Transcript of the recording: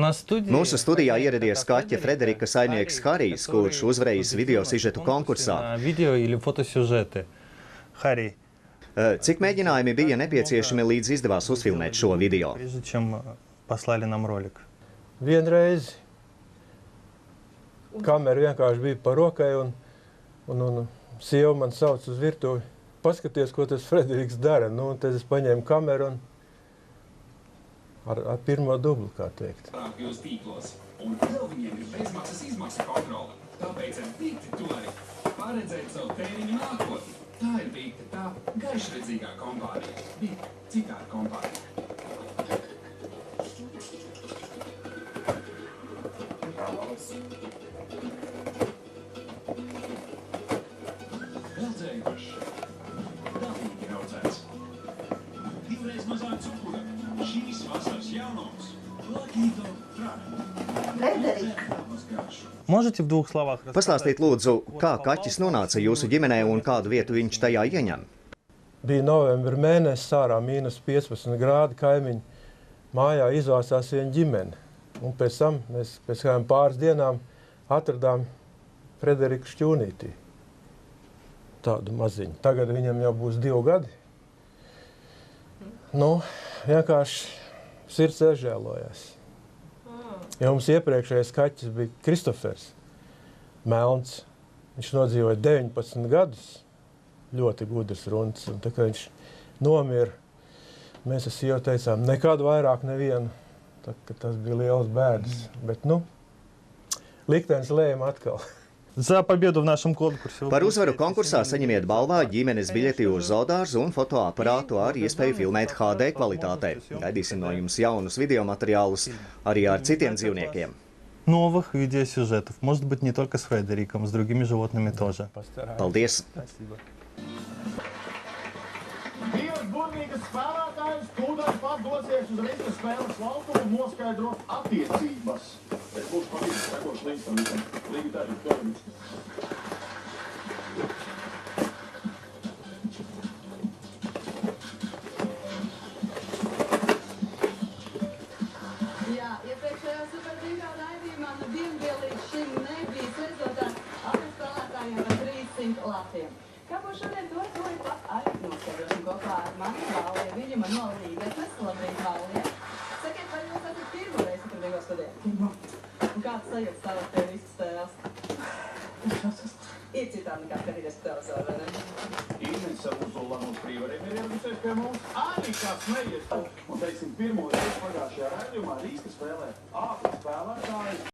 Mūsu studijā ieradies kaķa Frederika saimnieks Harijs, kurš uzvarējis video sižetu konkursā. Cik mēģinājumi bija nepieciešami, līdz izdevās uzfilmēt šo video? Vienreiz kamera vienkārši bija pa rokai un sieva man sauc uz virtuvi. Paskaties, ko tas Frederiks dara. Nu, tad es paņēmu kameru un ar pirmo dublu, kā teikt. Jūs tīklos, un vēl viņiem ir bezmaksas izmaksu kontrole. Tāpēc ar Bigti tu vari paredzēt savu tēriņu nākotni. Tā ir Bigti, tā gaišredzīgā kompānija. Bigti, citāda kompānija. Vēl dzējuši. Dabīgi raudzēts. Divreiz mazāk cukura. Šīs vasaras jaunums. Lakīto trāni. Frederika. Pastāstīt lūdzu, kā kaķis nonāca jūsu ģimenē un kādu vietu viņš tajā ieņem? Bija novembra mēnesis, ārā -15 grādi, kaimiņu mājā izvācās viena ģimene. Un pēc tam mēs pēc kādām pāris dienām atradām Frederiku šķūnītī. Tādu maziņu. Tagad viņam jau būs 2 gadi. Nu, vienkārši sirds aizžēlojās. Ja mums iepriekšējais kaķis bija Kristofers Melns. Viņš nodzīvoja 19 gadus, ļoti gudrs runs. Un tā kā viņš nomira, mēs ar sievu teicām, nekad vairāk nevienu. Tā, tas bija liels bēdas. Bet, nu, liktenis lēma atkal. Par uzvaru konkursā saņemiet balvā ģimenes biļeti uz zoodārzu un fotoaparātu ar iespēju filmēt HD kvalitātē. Gaidīsim no jums jaunus videomateriālus arī ar citiem dzīvniekiem. Новых видеосюжетов. Может быть, не только с Фредериком, с другими животными тоже. Paldies! Divas burvīgas spēlētājas tūdaļ pat dosies uz rinda spēles laukumu un noskaidros attiecības. Es būšu pavisam sekošu līdz tam visam. Līgu tā ir dodamies. Jā, iepriekšējā superbrīgā raidījumā nevienviel līdz šim nebija redzotā abiem spēlētājiem ar 300 latiem. Kā būs šodien to pat arī noskaidrosim kopā ar mani Vallie, Viļima no Līgatnes. Labrīt, Vallie. Sakiet, vai jūs esat pirmo reizi superbrīgā studijā? Pirmo. Un kāds sajūtas stāvot pie visas spēles? Ir citām nekā skatīties televizoru, vai ne? Īmeņš savu uzolām uz brīvariem ir ieradusies pie mums. Arī kā smejies. Un, teiksim, pirmo reizi pagājušajā raidījumā Rīsta spēlē ātri spēlētāji.